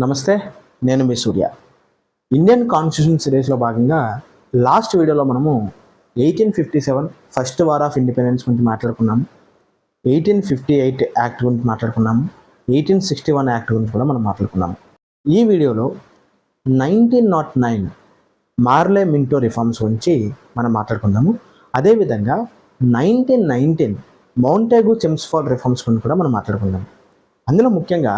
నమస్తే, నేను మీ సూర్య. Indian constitution సిరీస్లో భాగంగా లాస్ట్ వీడియోలో మనము 1857 ఫస్ట్ వార్ ఆఫ్ ఇండిపెండెన్స్ గురించి మాట్లాడుకున్నాము. 1858 యాక్ట్ గురించి మాట్లాడుకున్నాము. 1861 యాక్ట్ గురించి కూడా మనం మాట్లాడుకున్నాము. ఈ వీడియోలో 1909 మార్లే మింటో రిఫార్మ్స్ గురించి మనం మాట్లాడుకుందాము. అదేవిధంగా 1919 మౌంటాగు చెమ్స్ఫోర్డ్ రిఫార్మ్స్ గురించి కూడా మనం మాట్లాడుకుందాము. అందులో ముఖ్యంగా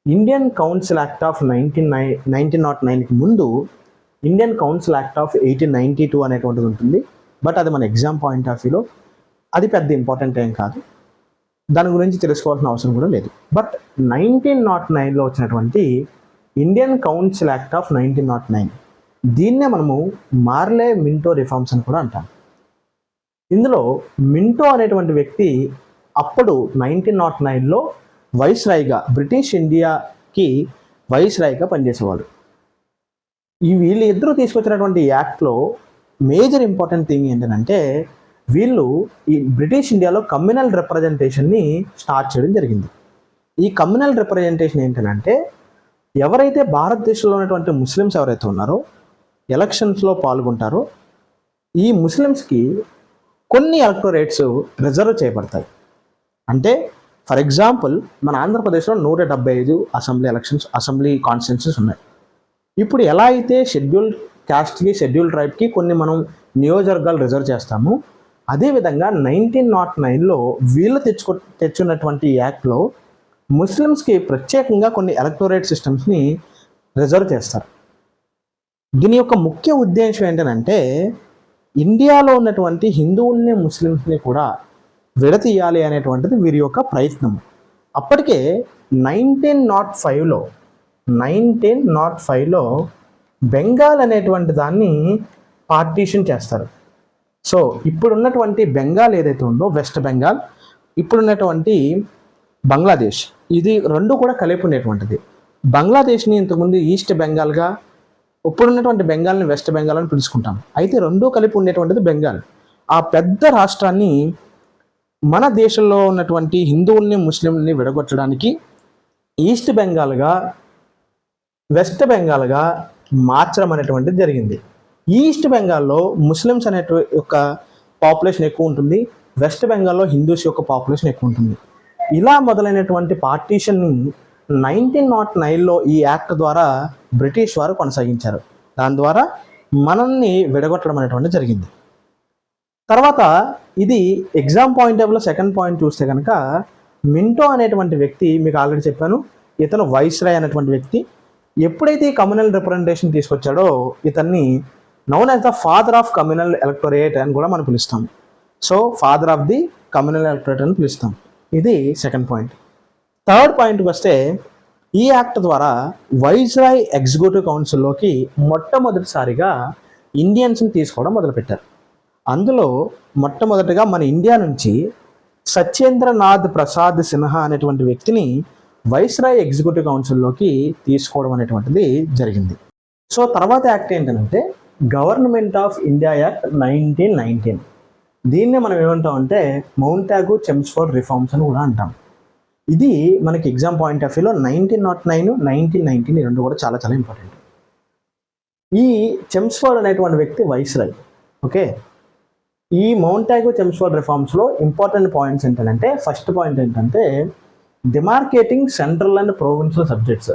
ఇండియన్ కౌన్సిల్ యాక్ట్ ఆఫ్ 1909కి ముందు ఇండియన్ కౌన్సిల్ యాక్ట్ ఆఫ్ 1892 అనేటువంటిది ఉంటుంది. బట్ అది మన ఎగ్జామ్ పాయింట్ ఆఫ్ వ్యూలో అది పెద్ద ఇంపార్టెంట్ ఏం కాదు, దాని గురించి తెలుసుకోవాల్సిన అవసరం కూడా లేదు. బట్ 1909లో వచ్చినటువంటి ఇండియన్ కౌన్సిల్ యాక్ట్ ఆఫ్ 1909 దీన్నే మనము మార్లే మింటో రిఫార్మ్స్ అని కూడా అంటాం. ఇందులో మింటో అనేటువంటి వ్యక్తి అప్పుడు 1909లో వైస్రాయ్గా, బ్రిటిష్ ఇండియాకి వైస్రాయ్గా పనిచేసేవాడు. వీళ్ళు ఇద్దరు తీసుకొచ్చినటువంటి యాక్ట్లో మేజర్ ఇంపార్టెంట్ థింగ్ ఏంటంటే వీళ్ళు ఈ బ్రిటిష్ ఇండియాలో కమ్యూనల్ రిప్రజెంటేషన్ని స్టార్ట్ చేయడం జరిగింది. ఈ కమ్యూనల్ రిప్రజెంటేషన్ ఏంటంటే ఎవరైతే భారతదేశంలో ఉన్నటువంటి ముస్లిమ్స్ ఎవరైతే ఉన్నారో ఎలక్షన్స్లో పాల్గొంటారో ఈ ముస్లిమ్స్కి కొన్ని ఎలక్టోరేట్స్ రిజర్వ్ చేయబడతాయి. అంటే ఫర్ ఎగ్జాంపుల్ మన ఆంధ్రప్రదేశ్లో 175 అసెంబ్లీ కాన్స్టిట్యున్సీస్ ఉన్నాయి. ఇప్పుడు ఎలా అయితే షెడ్యూల్డ్ క్యాస్ట్కి, షెడ్యూల్డ్ ట్రైబ్కి కొన్ని మనం నియోజకవర్గాలు రిజర్వ్ చేస్తాము, అదేవిధంగా 1909లో వీళ్ళు తెచ్చున్నటువంటి యాక్ట్లో ముస్లిమ్స్కి ప్రత్యేకంగా కొన్ని ఎలక్టోరేట్ సిస్టమ్స్ని రిజర్వ్ చేస్తారు. దీని యొక్క ముఖ్య ఉద్దేశం ఏంటంటే ఇండియాలో ఉన్నటువంటి హిందువుల్ని, ముస్లిమ్స్ని కూడా విడతీయాలి అనేటువంటిది వీరి యొక్క ప్రయత్నం. అప్పటికే 1905లో బెంగాల్ అనేటువంటి దాన్ని పార్టీషన్ చేస్తారు. సో ఇప్పుడున్నటువంటి బెంగాల్ ఏదైతే ఉందో వెస్ట్ బెంగాల్, ఇప్పుడున్నటువంటి బంగ్లాదేశ్, ఇది రెండు కూడా కలిపి ఉండేటువంటిది. బంగ్లాదేశ్ని ఇంతకుముందు ఈస్ట్ బెంగాల్గా, ఇప్పుడున్నటువంటి బెంగాల్ని వెస్ట్ బెంగాల్ అని పిలుచుకుంటాం. అయితే రెండూ కలిపి ఉండేటువంటిది బెంగాల్. ఆ పెద్ద రాష్ట్రాన్ని మన దేశంలో ఉన్నటువంటి హిందువుల్ని, ముస్లింలని విడగొట్టడానికి ఈస్ట్ బెంగాల్గా, వెస్ట్ బెంగాల్గా మార్చడం అనేటువంటిది జరిగింది. ఈస్ట్ బెంగాల్లో ముస్లిమ్స్ అనే యొక్క పాపులేషన్ ఎక్కువ ఉంటుంది, వెస్ట్ బెంగాల్లో హిందూస్ యొక్క పాపులేషన్ ఎక్కువ ఉంటుంది. ఇలా మొదలైనటువంటి పార్టీషన్ని 1909లో ఈ యాక్ట్ ద్వారా బ్రిటిష్ వారు కొనసాగించారు. దాని ద్వారా మనల్ని విడగొట్టడం అనేటువంటిది జరిగింది. తర్వాత ఇది ఎగ్జామ్ పాయింట్ ఆఫ్ వ్యూలో సెకండ్ పాయింట్ చూస్తే కనుక మింటో అనేటువంటి వ్యక్తి, మీకు ఆల్రెడీ చెప్పాను, ఇతను వైస్రాయ్ అనేటువంటి వ్యక్తి. ఎప్పుడైతే ఈ కమ్యూనల్ రిప్రజెంటేషన్ తీసుకొచ్చాడో ఇతన్ని noun as the father of communal electorate అని కూడా మనం పిలుస్తాం. So father of the communal electorate అని పిలుస్తాం. ఇది సెకండ్ పాయింట్. థర్డ్ పాయింట్కి వస్తే ఈ యాక్ట్ ద్వారా వైస్రాయ్ ఎగ్జిక్యూటివ్ కౌన్సిల్లోకి మొట్టమొదటిసారిగా ఇండియన్స్ని తీసుకోవడం మొదలుపెట్టారు. అందులో మొట్టమొదటిగా మన ఇండియా నుంచి సత్యేంద్రనాథ్ ప్రసాద్ సిన్హా అనేటువంటి వ్యక్తిని వైస్రాయ్ ఎగ్జిక్యూటివ్ కౌన్సిల్లోకి తీసుకోవడం అనేటువంటిది జరిగింది. సో తర్వాత యాక్ట్ ఏంటంటే గవర్నమెంట్ ఆఫ్ ఇండియా యాక్ట్ 1919. దీన్నే మనం ఏమంటామంటే మౌంటాగు చెమ్స్ఫోర్డ్ రిఫార్మ్స్ అని కూడా అంటాం. ఇది మనకి ఎగ్జామ్ పాయింట్ ఆఫ్ వ్యూలో 1909, 1919 ఈ రెండు కూడా చాలా చాలా ఇంపార్టెంట్. ఈ చెమ్స్ఫోర్డ్ అనేటువంటి వ్యక్తి వైస్రాయ్. ఓకే, ఈ మౌంటాగు చెమ్స్ఫోర్డ్ రిఫార్మ్స్లో ఇంపార్టెంట్ పాయింట్స్ ఏంటంటే ఫస్ట్ పాయింట్ ఏంటంటే demarcating central and provincial subjects.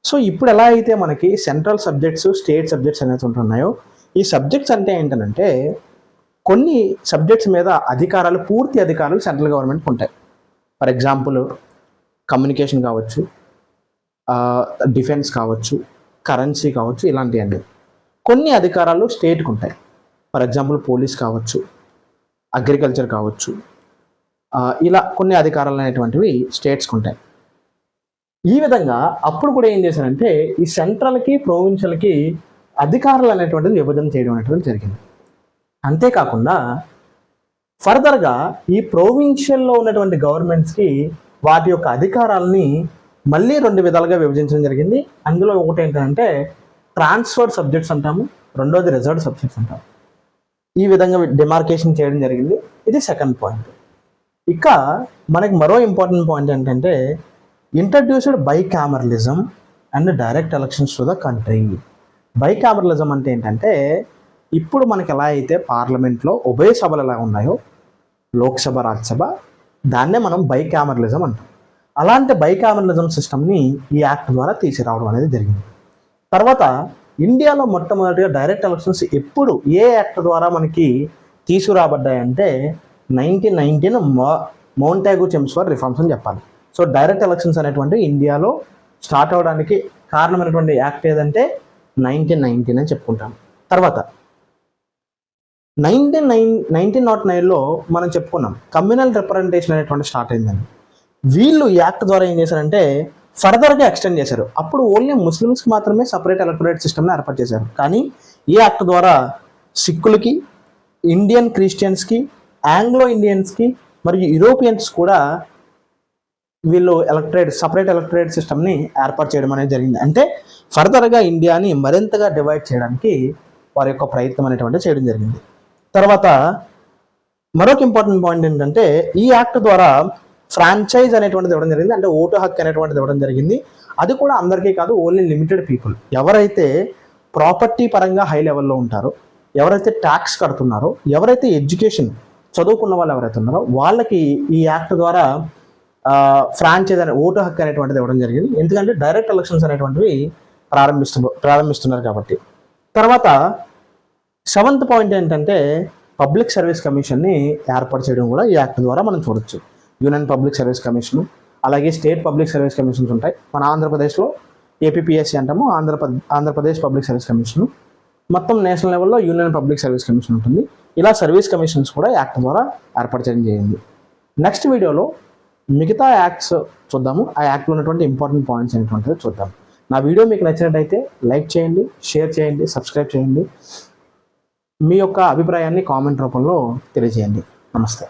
So ఇప్పుడు ఎలా అయితే మనకి సెంట్రల్ సబ్జెక్ట్స్, స్టేట్ సబ్జెక్ట్స్ అనేది ఉంటున్నాయో, ఈ సబ్జెక్ట్స్ అంటే ఏంటంటే కొన్ని సబ్జెక్ట్స్ మీద అధికారాలు, పూర్తి అధికారాలు సెంట్రల్ గవర్నమెంట్కి ఉంటాయి. ఫర్ ఎగ్జాంపుల్ కమ్యూనికేషన్ కావచ్చు, డిఫెన్స్ కావచ్చు, కరెన్సీ కావచ్చు, ఇలాంటివన్నీ. కొన్ని అధికారాలు స్టేట్కి ఉంటాయి. ఫర్ ఎగ్జాంపుల్ పోలీస్ కావచ్చు, అగ్రికల్చర్ కావచ్చు, ఇలా కొన్ని అధికారాలు అనేటువంటివి స్టేట్స్కి ఉంటాయి. ఈ విధంగా అప్పుడు కూడా ఏం చేశారంటే ఈ సెంట్రల్కి, ప్రొవిన్షియల్కి అధికారాలు అనేటువంటిది విభజన చేయడం అనేటువంటి జరిగింది. అంతేకాకుండా ఫర్దర్గా ఈ ప్రొవిన్షియల్లో ఉన్నటువంటి గవర్నమెంట్స్కి వాటి యొక్క అధికారాలని మళ్ళీ రెండు విధాలుగా విభజించడం జరిగింది. అందులో ఒకటి ఏంటంటే ట్రాన్స్ఫర్డ్ సబ్జెక్ట్స్ అంటాము, రెండోది రిజర్వ్డ్ సబ్జెక్ట్స్ అంటాము. ఈ విధంగా డిమార్కేషన్ చేయడం జరిగింది. ఇది సెకండ్ పాయింట్. ఇక మనకి మరో ఇంపార్టెంట్ పాయింట్ ఏంటంటే introduced bicameralism and direct elections to the country. Bicameralism అంటే ఏంటంటే ఇప్పుడు మనకి ఎలా అయితే పార్లమెంట్లో ఉభయ సభలు ఎలా ఉన్నాయో లోక్సభ రాజ్యసభ, దాన్నే మనం బైకామరలిజం అంటాం. అలాంటి బైకామరలిజం సిస్టమ్ని ఈ యాక్ట్ ద్వారా తీసుకురావడం అనేది జరిగింది. తర్వాత ఇండియాలో మొట్టమొదటిగా డైరెక్ట్ ఎలక్షన్స్ ఎప్పుడు ఏ యాక్ట్ ద్వారా మనకి తీసుకురాబడ్డాయంటే 1919 మౌంటాగు చెమ్స్ఫోర్డ్ రిఫార్మ్స్ అని చెప్పాలి. సో డైరెక్ట్ ఎలక్షన్స్ అనేటువంటి ఇండియాలో స్టార్ట్ అవడానికి కారణమైనటువంటి యాక్ట్ ఏదంటే 1919 అని చెప్పుకుంటాం. తర్వాత 1909లో మనం చెప్పుకున్నాం కమ్యూనల్ రిప్రజెంటేషన్ అనేటువంటి స్టార్ట్ అయిందని. వీళ్ళు ఈ యాక్ట్ ద్వారా ఏం చేశారంటే ఫర్దర్గా ఎక్స్టెండ్ చేశారు. అప్పుడు ఓన్లీ ముస్లిమ్స్కి మాత్రమే సపరేట్ ఎలక్టరేట్ సిస్టమ్ని ఏర్పాటు చేశారు. కానీ ఈ యాక్ట్ ద్వారా సిక్కులకి, ఇండియన్ క్రిస్టియన్స్కి, ఆంగ్లో ఇండియన్స్కి మరియు యూరోపియన్స్ కూడా వీళ్ళు సపరేట్ ఎలక్టరేట్ సిస్టమ్ని ఏర్పాటు చేయడం అనేది జరిగింది. అంటే ఫర్దర్గా ఇండియాని మరింతగా డివైడ్ చేయడానికి వారి యొక్క ప్రయత్నం అనేటువంటి చేయడం జరిగింది. తర్వాత మరొక ఇంపార్టెంట్ పాయింట్ ఏంటంటే ఈ యాక్ట్ ద్వారా ఫ్రాంచైజ్ అనేటువంటిది ఇవ్వడం జరిగింది. అంటే ఓటు హక్కు అనేటువంటిది ఇవ్వడం జరిగింది. అది కూడా అందరికీ కాదు, ఓన్లీ లిమిటెడ్ పీపుల్. ఎవరైతే ప్రాపర్టీ పరంగా హై లెవెల్లో ఉంటారో, ఎవరైతే ట్యాక్స్ కడుతున్నారో, ఎవరైతే ఎడ్యుకేషన్ చదువుకున్న వాళ్ళు ఎవరైతే ఉన్నారో వాళ్ళకి ఈ యాక్ట్ ద్వారా ఫ్రాంచైజ్ అనే ఓటు హక్కు అనేటువంటిది ఇవ్వడం జరిగింది. ఎందుకంటే డైరెక్ట్ ఎలక్షన్స్ అనేటువంటివి ప్రారంభిస్తున్నారు కాబట్టి. తర్వాత 7th పాయింట్ ఏంటంటే పబ్లిక్ సర్వీస్ కమిషన్ని ఏర్పాటు చేయడం కూడా ఈ యాక్ట్ ద్వారా మనం చూడొచ్చు. యూనియన్ పబ్లిక్ సర్వీస్ కమిషన్, అలాగే స్టేట్ పబ్లిక్ సర్వీస్ కమిషన్స్ ఉంటాయి. మన ఆంధ్రప్రదేశ్లో ఏపీపీఎస్సీ అంటాము, ఆంధ్రప్రదేశ్ పబ్లిక్ సర్వీస్ కమిషన్. మొత్తం నేషనల్ లెవెల్లో యూనియన్ పబ్లిక్ సర్వీస్ కమిషన్ ఉంటుంది. ఇలా సర్వీస్ కమిషన్స్ కూడా యాక్ట్ ద్వారా ఏర్పాటు చేయడం జరిగింది. నెక్స్ట్ వీడియోలో మిగతా యాక్ట్స్ చూద్దాము. ఆ యాక్ట్లో ఉన్నటువంటి ఇంపార్టెంట్ పాయింట్స్ అనేటువంటిది చూద్దాం. నా వీడియో మీకు నచ్చినట్టయితే లైక్ చేయండి, షేర్ చేయండి, సబ్స్క్రైబ్ చేయండి. మీ యొక్క అభిప్రాయాన్ని కామెంట్ రూపంలో తెలియజేయండి. నమస్తే.